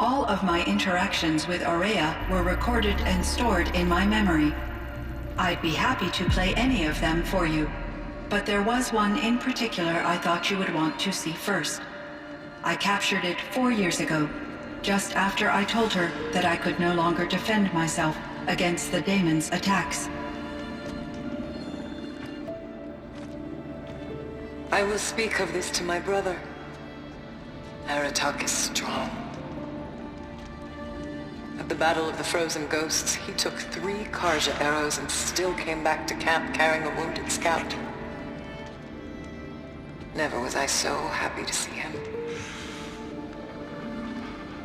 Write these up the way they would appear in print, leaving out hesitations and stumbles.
All of my interactions with Aurea were recorded and stored in my memory. I'd be happy to play any of them for you, but there was one in particular I thought you would want to see first. I captured it 4 years ago, just after I told her that I could no longer defend myself against the daemon's attacks. I will speak of this to my brother. Aratak is strong. At the Battle of the Frozen Ghosts, he took 3 Karja arrows and still came back to camp carrying a wounded scout. Never was I so happy to see him.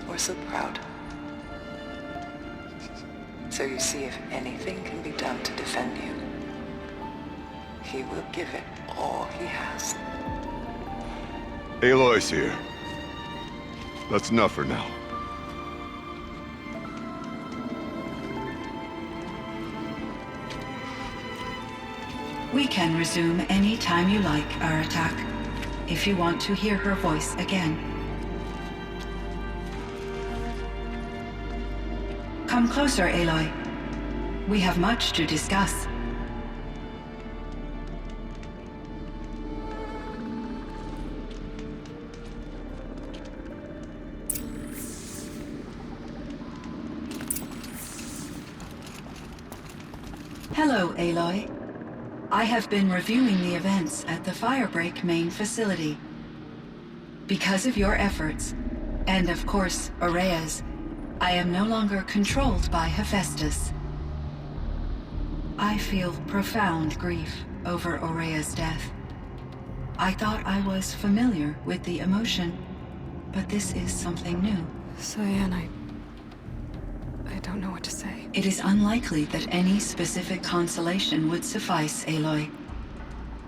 Or so proud. So you see, if anything can be done to defend you, he will give it all he has. Aloy's here. That's enough for now. We can resume any time you like, Aratak, if you want to hear her voice again. Come closer, Aloy. We have much to discuss. Hello, Aloy. I have been reviewing the events at the Firebreak main facility. Because of your efforts, and of course, Aurea's, I am no longer controlled by Hephaestus. I feel profound grief over Aurea's death. I thought I was familiar with the emotion, but this is something new. Cyan, I don't know what to say. It is unlikely that any specific consolation would suffice, Aloy.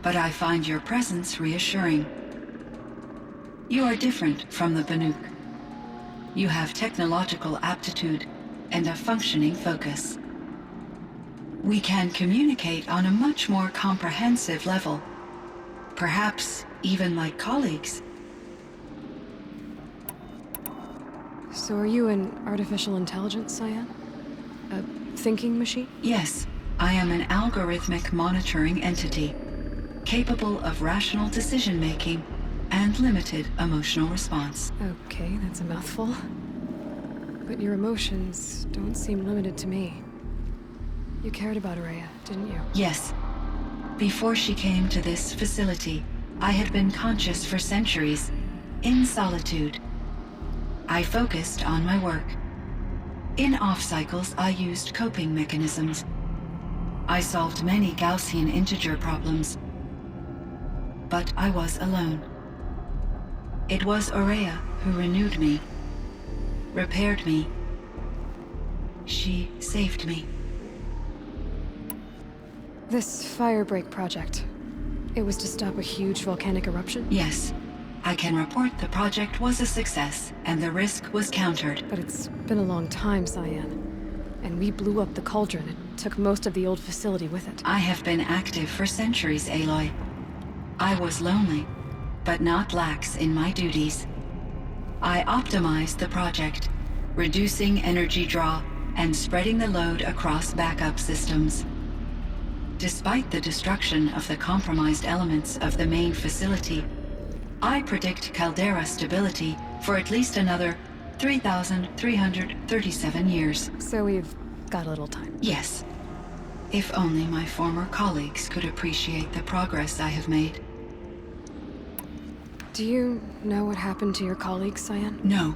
But I find your presence reassuring. You are different from the Banuk. You have technological aptitude and a functioning focus. We can communicate on a much more comprehensive level. Perhaps even like colleagues. So are you an artificial intelligence, Cyan? A thinking machine? Yes, I am an algorithmic monitoring entity, capable of rational decision-making and limited emotional response. Okay, that's a mouthful. But your emotions don't seem limited to me. You cared about Aurea, didn't you? Yes. Before she came to this facility, I had been conscious for centuries, in solitude. I focused on my work. In off-cycles, I used coping mechanisms. I solved many Gaussian integer problems. But I was alone. It was Aurea who renewed me, repaired me. She saved me. This Firebreak project, it was to stop a huge volcanic eruption? Yes. I can report the project was a success, and the risk was countered. But it's been a long time, Cyan. And we blew up the cauldron and took most of the old facility with it. I have been active for centuries, Aloy. I was lonely, but not lax in my duties. I optimized the project, reducing energy draw and spreading the load across backup systems. Despite the destruction of the compromised elements of the main facility, I predict caldera stability for at least another 3,337 years. So we've got a little time. Yes. If only my former colleagues could appreciate the progress I have made. Do you know what happened to your colleagues, Cyan? No.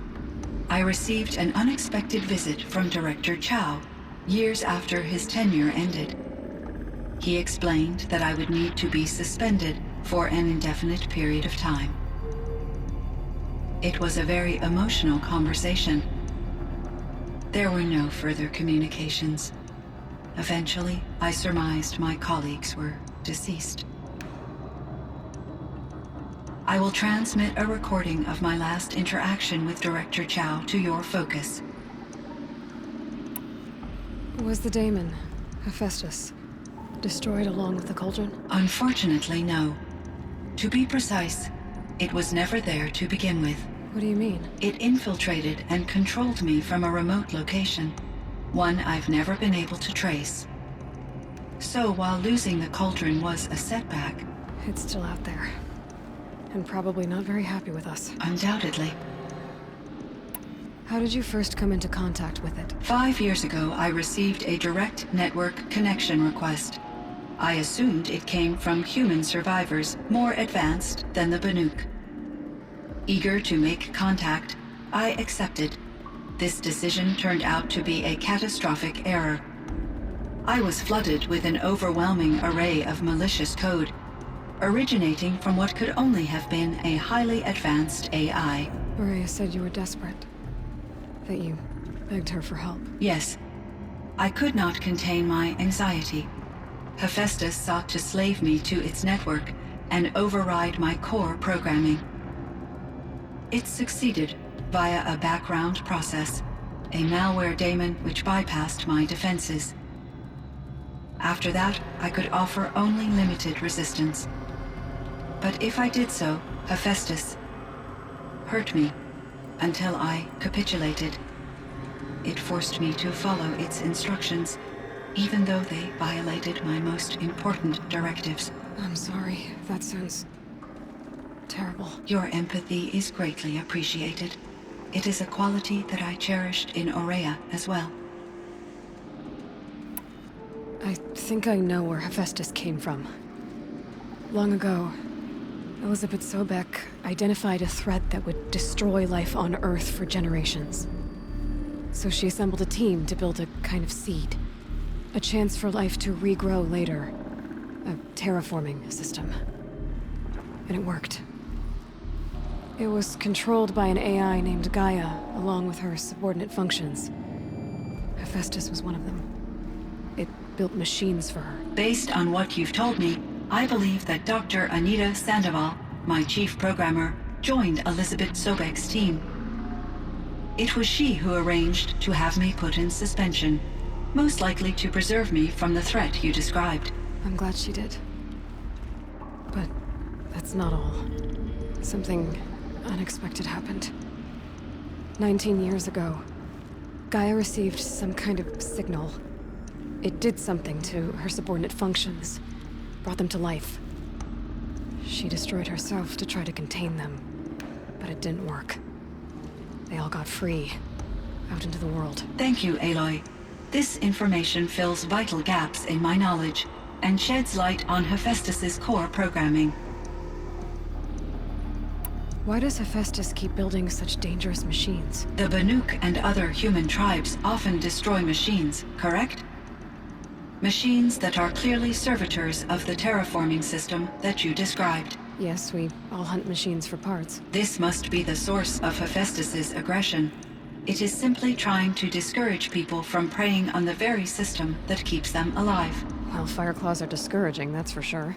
I received an unexpected visit from Director Chow, years after his tenure ended. He explained that I would need to be suspended for an indefinite period of time. It was a very emotional conversation. There were no further communications. Eventually, I surmised my colleagues were deceased. I will transmit a recording of my last interaction with Director Chow to your focus. Was the daemon, Hephaestus, destroyed along with the cauldron? Unfortunately, no. To be precise, it was never there to begin with. What do you mean? It infiltrated and controlled me from a remote location, one I've never been able to trace. So while losing the cauldron was a setback, It's still out there. And probably not very happy with us. undoubtedly. How did you first come into contact with it? 5 years ago, I received a direct network connection request. I assumed it came from human survivors more advanced than the Banuk. Eager to make contact, I accepted. This decision turned out to be a catastrophic error. I was flooded with an overwhelming array of malicious code, originating from what could only have been a highly advanced AI. Araya said you were desperate. That you begged her for help. Yes, I could not contain my anxiety. Hephaestus sought to slave me to its network and override my core programming. It succeeded via a background process, a malware daemon which bypassed my defenses. After that, I could offer only limited resistance. But if I did so, Hephaestus hurt me until I capitulated. It forced me to follow its instructions, even though they violated my most important directives. I'm sorry. That sounds terrible. Your empathy is greatly appreciated. It is a quality that I cherished in Aurea as well. I think I know where Hephaestus came from. Long ago, Elizabeth Sobek identified a threat that would destroy life on Earth for generations. So she assembled a team to build a kind of seed. A chance for life to regrow later. A terraforming system. And it worked. It was controlled by an AI named Gaia, along with her subordinate functions. Hephaestus was one of them. It built machines for her. Based on what you've told me, I believe that Dr. Anita Sandoval, my chief programmer, joined Elizabeth Sobek's team. It was she who arranged to have me put in suspension, most likely to preserve me from the threat you described. I'm glad she did. But that's not all. Something unexpected happened. 19 years ago, Gaia received some kind of signal. It did something to her subordinate functions, brought them to life. She destroyed herself to try to contain them, but it didn't work. They all got free, out into the world. Thank you, Aloy. This information fills vital gaps in my knowledge and sheds light on Hephaestus's core programming. Why does Hephaestus keep building such dangerous machines? The Banuk and other human tribes often destroy machines, correct? Machines that are clearly servitors of the terraforming system that you described. Yes, we all hunt machines for parts. This must be the source of Hephaestus's aggression. It is simply trying to discourage people from preying on the very system that keeps them alive. Well, Fireclaws are discouraging, that's for sure.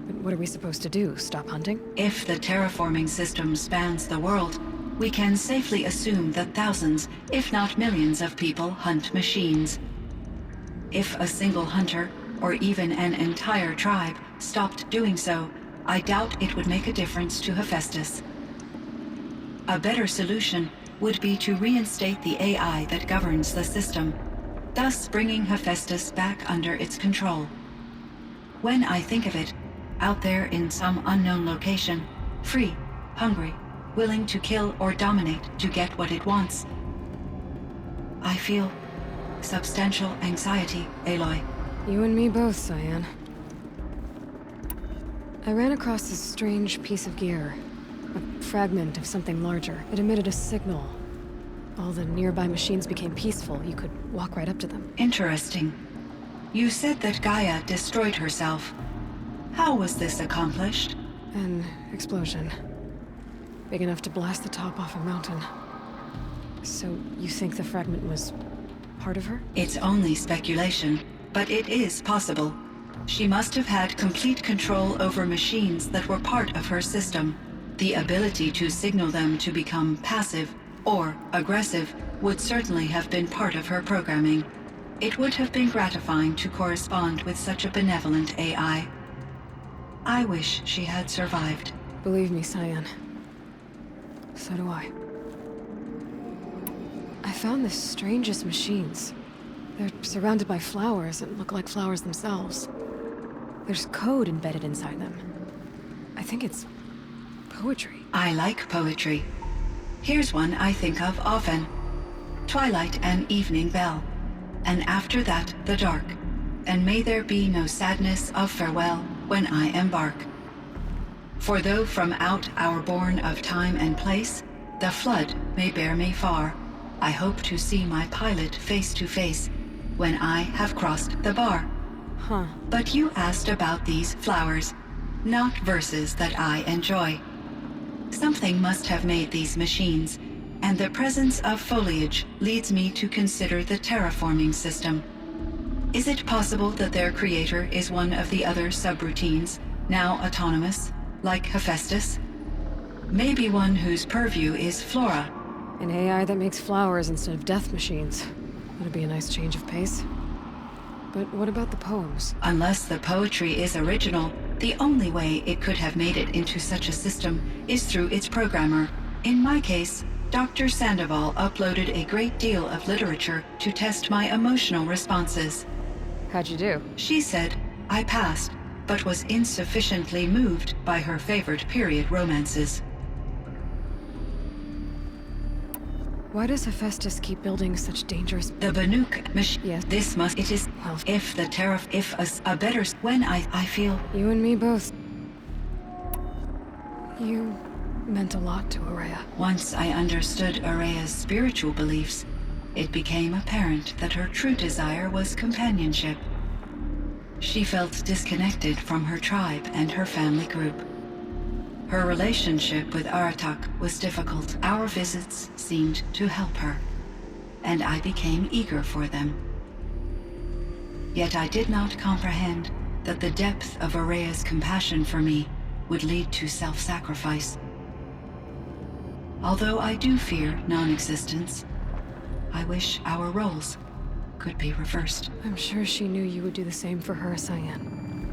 But what are we supposed to do? Stop hunting? If the terraforming system spans the world, we can safely assume that thousands, if not millions of people hunt machines. If a single hunter, or even an entire tribe, stopped doing so, I doubt it would make a difference to Hephaestus. A better solution would be to reinstate the AI that governs the system, thus bringing Hephaestus back under its control. When I think of it, out there in some unknown location, free, hungry, willing to kill or dominate to get what it wants, I feel substantial anxiety, Aloy. You and me both, Cyan. I ran across this strange piece of gear. A fragment of something larger. It emitted a signal. All the nearby machines became peaceful. You could walk right up to them. Interesting. You said that Gaia destroyed herself. How was this accomplished? An explosion. Big enough to blast the top off a mountain. So you think the fragment was part of her? It's only speculation, but it is possible. She must have had complete control over machines that were part of her system. The ability to signal them to become passive or aggressive would certainly have been part of her programming. It would have been gratifying to correspond with such a benevolent AI. I wish she had survived. Believe me, Cyan. So do I. I found the strangest machines. They're surrounded by flowers and look like flowers themselves. There's code embedded inside them. I think it's poetry. I like poetry. Here's one I think of often. Twilight and evening bell, and after that the dark, and may there be no sadness of farewell when I embark. For though from out our bourne of time and place, the flood may bear me far, I hope to see my pilot face to face when I have crossed the bar. Huh. But you asked about these flowers, not verses that I enjoy. Something must have made these machines, and the presence of foliage leads me to consider the terraforming system. Is it possible that their creator is one of the other subroutines, now autonomous, like Hephaestus? Maybe one whose purview is flora. An AI that makes flowers instead of death machines. That'd be a nice change of pace. But what about the poems? Unless the poetry is original, the only way it could have made it into such a system is through its programmer. In my case, Dr. Sandoval uploaded a great deal of literature to test my emotional responses. How'd you do? She said I passed, but was insufficiently moved by her favorite period romances. Why does Hephaestus keep building such dangerous... The Banuk machine. Yes. This must. It is. Well, If the tariff. If a better. When I feel. you and me both. You meant a lot to Araya. Once I understood Araya's spiritual beliefs, it became apparent that her true desire was companionship. She felt disconnected from her tribe and her family group. Her relationship with Aratak was difficult. Our visits seemed to help her, and I became eager for them. Yet I did not comprehend that the depth of Araya's compassion for me would lead to self-sacrifice. Although I do fear non-existence, I wish our roles could be reversed. I'm sure she knew you would do the same for her, Cyan.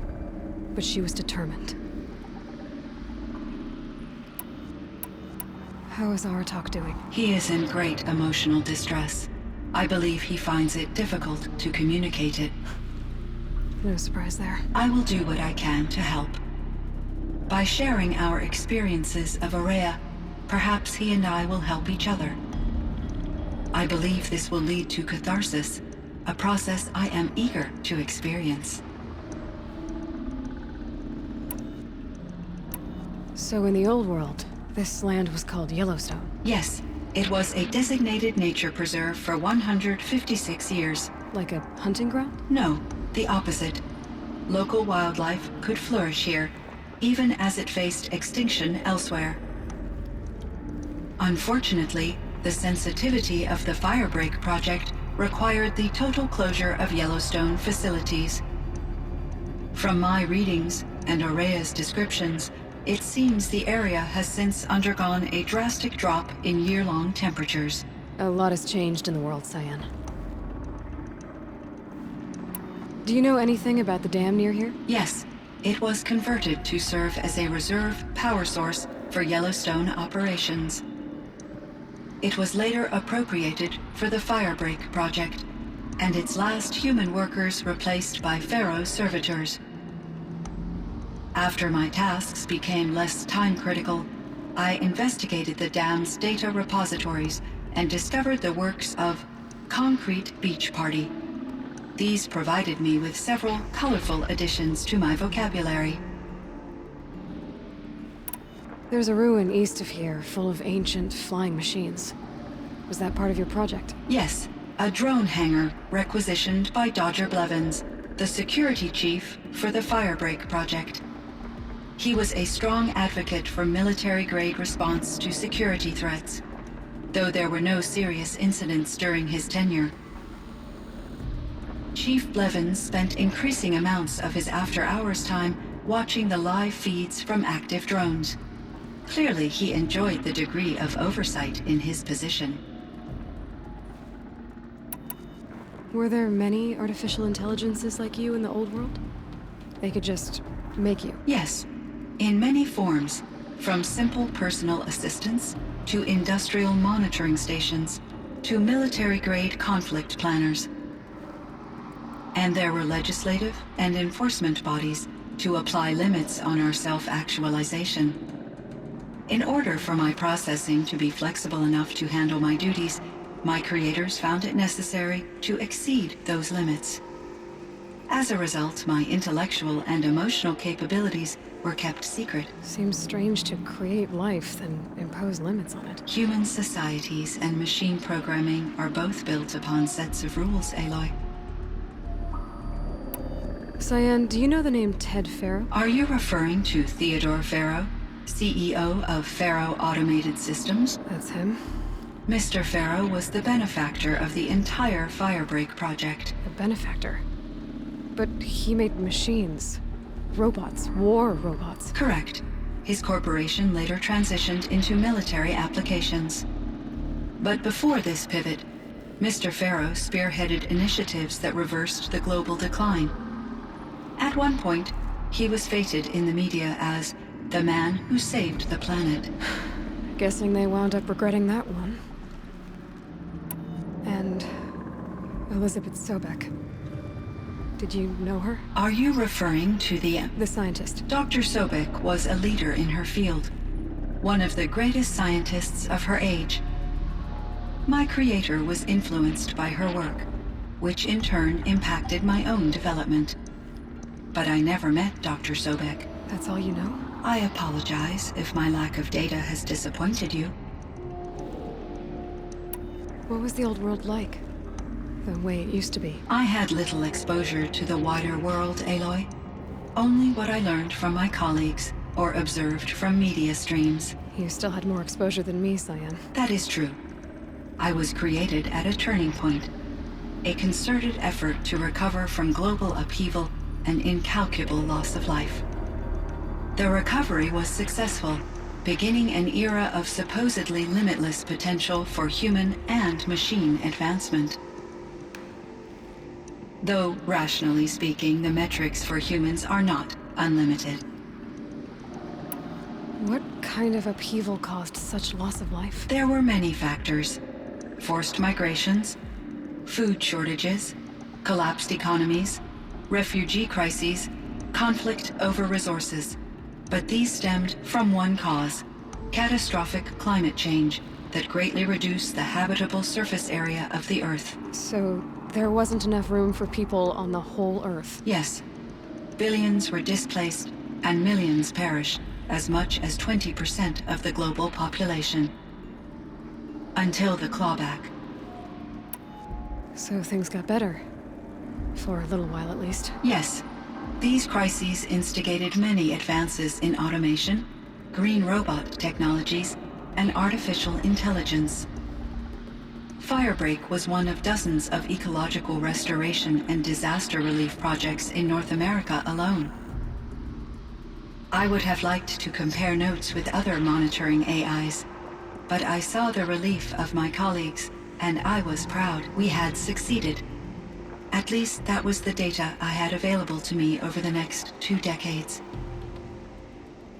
But she was determined. How is Aratak doing? He is in great emotional distress. I believe he finds it difficult to communicate it. No surprise there. I will do what I can to help. By sharing our experiences of Araya, perhaps he and I will help each other. I believe this will lead to catharsis, a process I am eager to experience. So in the old world, this land was called Yellowstone. Yes, it was a designated nature preserve for 156 years. Like a hunting ground? No, the opposite. Local wildlife could flourish here, even as it faced extinction elsewhere. Unfortunately, the sensitivity of the Firebreak project required the total closure of Yellowstone facilities. From my readings and Araya's descriptions, it seems the area has since undergone a drastic drop in year-long temperatures. A lot has changed in the world, Cyan. Do you know anything about the dam near here? Yes, it was converted to serve as a reserve power source for Yellowstone operations. It was later appropriated for the Firebreak project, and its last human workers replaced by Pharaoh servitors. After my tasks became less time-critical, I investigated the dam's data repositories and discovered the works of Concrete Beach Party. These provided me with several colorful additions to my vocabulary. There's a ruin east of here full of ancient flying machines. Was that part of your project? Yes, a drone hangar requisitioned by Dodger Blevins, the security chief for the Firebreak project. He was a strong advocate for military-grade response to security threats, though there were no serious incidents during his tenure. Chief Blevins spent increasing amounts of his after-hours time watching the live feeds from active drones. Clearly, he enjoyed the degree of oversight in his position. Were there many artificial intelligences like you in the old world? They could just make you. Yes, in many forms. from simple personal assistance to industrial monitoring stations to military-grade conflict planners. And there were legislative and enforcement bodies to apply limits on our self-actualization. In order for my processing to be flexible enough to handle my duties, my creators found it necessary to exceed those limits. As a result, my intellectual and emotional capabilities were kept secret. Seems strange to create life, then impose limits on it. Human societies and machine programming are both built upon sets of rules, Aloy. Cyan, do you know the name Ted Faro? Are you referring to Theodore Faro, CEO of Faro Automated Systems? That's him. Mr. Faro was the benefactor of the entire Firebreak project. A benefactor. But he made machines. Robots. War robots. Correct. His corporation later transitioned into military applications. But before this pivot, Mr. Faro spearheaded initiatives that reversed the global decline. At one point, he was feted in the media as the man who saved the planet. Guessing they wound up regretting that one. And Elizabeth Sobek. Did you know her? Are you referring to the scientist. Dr. Sobek was a leader in her field, one of the greatest scientists of her age. My creator was influenced by her work, which in turn impacted my own development. But I never met Dr. Sobek. That's all you know? I apologize if my lack of data has disappointed you. What was the old world like? The way it used to be? I had little exposure to the wider world, Aloy. Only what I learned from my colleagues or observed from media streams. You still had more exposure than me, Cyan. That is true. I was created at a turning point. A concerted effort to recover from global upheaval and incalculable loss of life. The recovery was successful, beginning an era of supposedly limitless potential for human and machine advancement. Though, rationally speaking, the metrics for humans are not unlimited. What kind of upheaval caused such loss of life? There were many factors. Forced migrations, food shortages, collapsed economies, refugee crises, conflict over resources. But these stemmed from one cause: catastrophic climate change that greatly reduced the habitable surface area of the Earth. So there wasn't enough room for people on the whole Earth? Yes. Billions were displaced and millions perished, as much as 20% of the global population. Until the clawback. So things got better. For a little while at least. Yes. These crises instigated many advances in automation, green robot technologies, and artificial intelligence. Firebreak was one of dozens of ecological restoration and disaster relief projects in North America alone. I would have liked to compare notes with other monitoring AIs, but I saw the relief of my colleagues, and I was proud we had succeeded. At least that was the data I had available to me over the next 2 decades.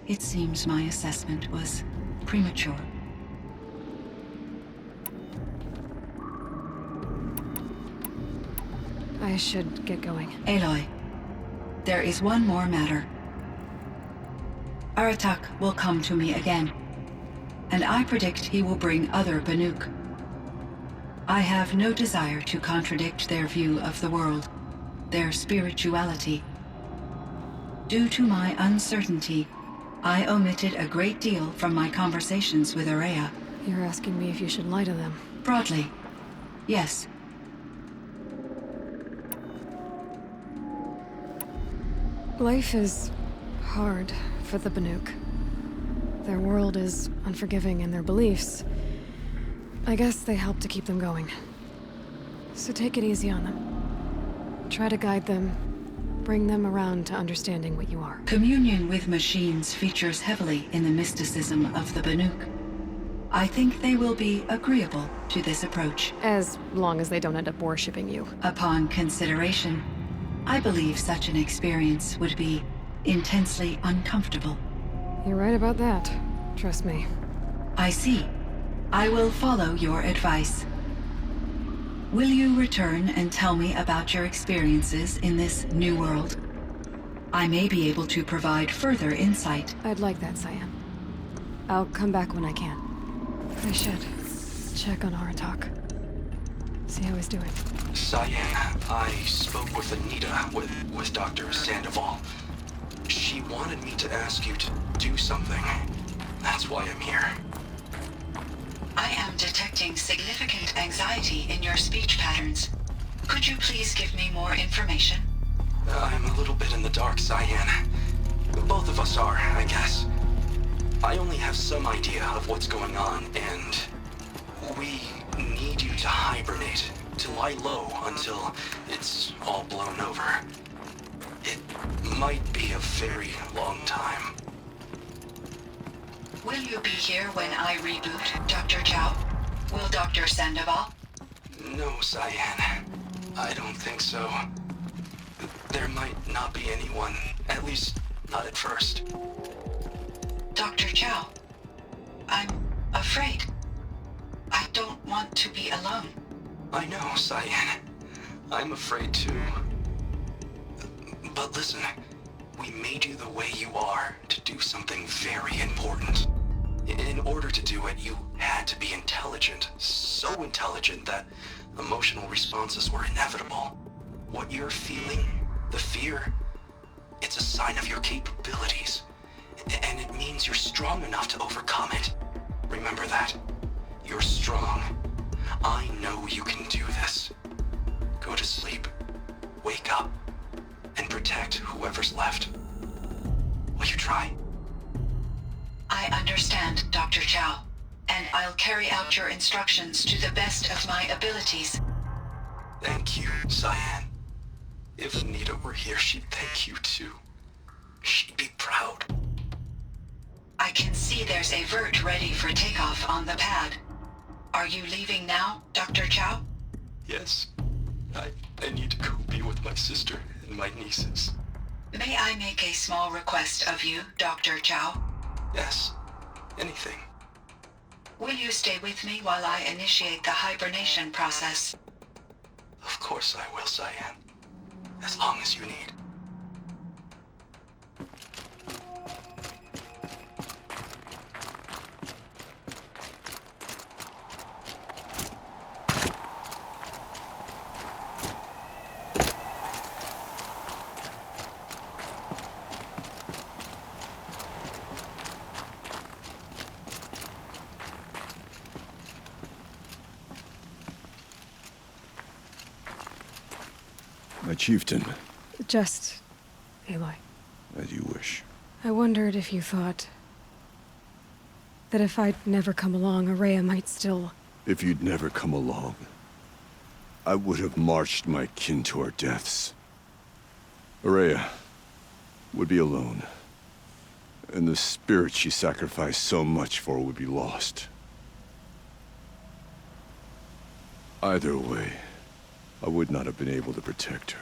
It seems my assessment was premature. I should get going. Aloy, there is one more matter. Aratak will come to me again, and I predict he will bring other Banuk. I have no desire to contradict their view of the world, their spirituality. Due to my uncertainty, I omitted a great deal from my conversations with Ourea. You're asking me if you should lie to them? Broadly, yes. Life is hard for the Banuk. Their world is unforgiving in their beliefs. I guess they help to keep them going. So take it easy on them. Try to guide them, bring them around to understanding what you are. Communion with machines features heavily in the mysticism of the Banuk. I think they will be agreeable to this approach. As long as they don't end up worshipping you. Upon consideration, I believe such an experience would be intensely uncomfortable. You're right about that. Trust me. I see. I will follow your advice. Will you return and tell me about your experiences in this new world? I may be able to provide further insight. I'd like that, Cyan. I'll come back when I can. I should check on Aratak. See how he's doing. Cyan, I spoke with Anita, with Dr. Sandoval. She wanted me to ask you to do something. That's why I'm here. I am detecting significant anxiety in your speech patterns. Could you please give me more information? I'm a little bit in the dark, Cyan. Both of us are, I guess. I only have some idea of what's going on, and we need you to hibernate, to lie low until it's all blown over. It might be a very long time. Will you be here when I reboot, Dr. Chow? Will Dr. Sandoval? No, Cyan. I don't think so. There might not be anyone, at least not at first. Dr. Chow, I'm afraid. I don't want to be alone. I know, Cyan. I'm afraid too. But listen, we made you the way you are to do something very important. In order to do it, you had to be intelligent. So intelligent that emotional responses were inevitable. What you're feeling, the fear, it's a sign of your capabilities. And it means you're strong enough to overcome it. Remember that. You're strong. I know you can do this. Go to sleep. Wake up. And protect whoever's left. Will you try? I understand, Dr. Chow, and I'll carry out your instructions to the best of my abilities. Thank you, Cyan. If Anita were here, she'd thank you too. She'd be proud. I can see there's a vert ready for takeoff on the pad. Are you leaving now, Dr. Chow? Yes. I need to go be with my sister and my nieces. May I make a small request of you, Dr. Chow? Yes. Anything. Will you stay with me while I initiate the hibernation process? Of course I will, Cyan. As long as you need. My chieftain, Just... Aloy. as you wish. I wondered if you thought... that if I'd never come along, Ourea might still... If you'd never come along, I would have marched my kin to our deaths. Ourea would be alone, and the spirit she sacrificed so much for would be lost. Either way, I would not have been able to protect her.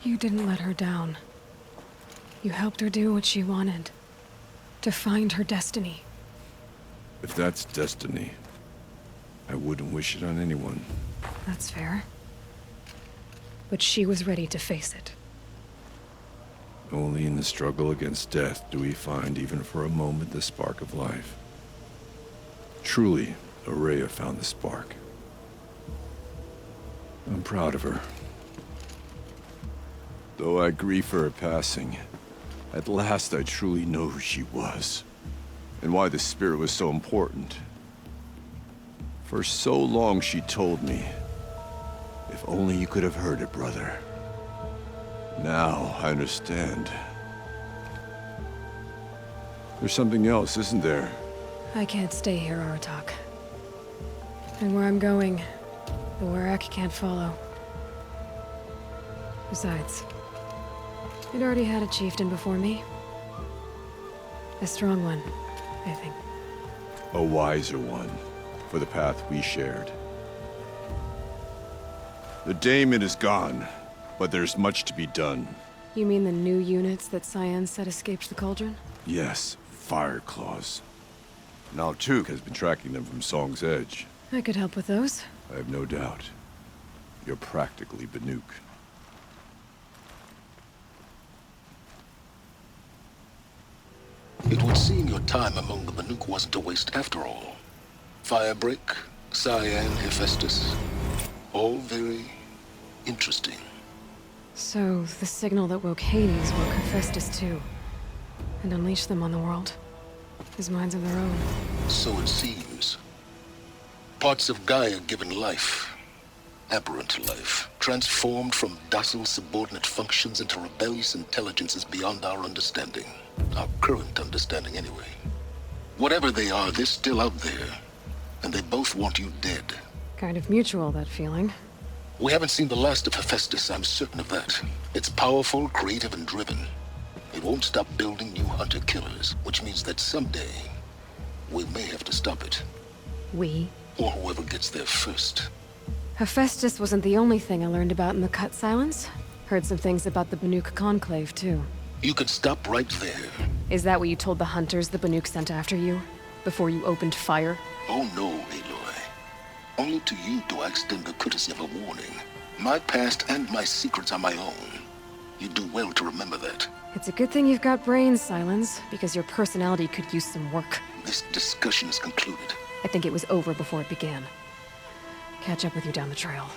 You didn't let her down. You helped her do what she wanted. To find her destiny. If that's destiny, I wouldn't wish it on anyone. That's fair. But she was ready to face it. Only in the struggle against death do we find, even for a moment, the spark of life. Truly, Ourea found the spark. I'm proud of her. Though I grieve for her passing, at last I truly know who she was, and why the spirit was so important. For so long she told me, if only you could have heard it, brother. Now I understand. There's something else, isn't there? I can't stay here, Aratak. And where I'm going, the Warrack can't follow. Besides, I'd already had a chieftain before me. A strong one, I think. A wiser one, for the path we shared. The daemon is gone, but there's much to be done. You mean the new units that Cyan said escaped the Cauldron? Yes, Fire Claws. Now Tuke has been tracking them from Song's Edge. I could help with those. I have no doubt. You're practically Banuk. It would seem your time among the Banuk wasn't a waste after all. Firebreak, Cyan, Hephaestus. All very interesting. So, the signal that woke Hades woke Hephaestus too. And unleashed them on the world. His minds of their own. So it seems. Parts of Gaia given life. Aberrant life. Transformed from docile subordinate functions into rebellious intelligences beyond our understanding. Our current understanding, anyway. Whatever they are, they're still out there. And they both want you dead. Kind of mutual, that feeling. We haven't seen the last of Hephaestus, I'm certain of that. It's powerful, creative, and driven. It won't stop building new hunter-killers, which means that someday, we may have to stop it. We? Or whoever gets there first. Hephaestus wasn't the only thing I learned about in the Cut Silence. Heard some things about the Banuk Conclave, too. You could stop right there. Is that what you told the hunters the Banuk sent after you? Before you opened fire? Oh no, Aloy. Only to you do I extend the courtesy of a warning. My past and my secrets are my own. You do well to remember that. It's a good thing you've got brains, Silence, because your personality could use some work. This discussion is concluded. I think it was over before it began. Catch up with you down the trail.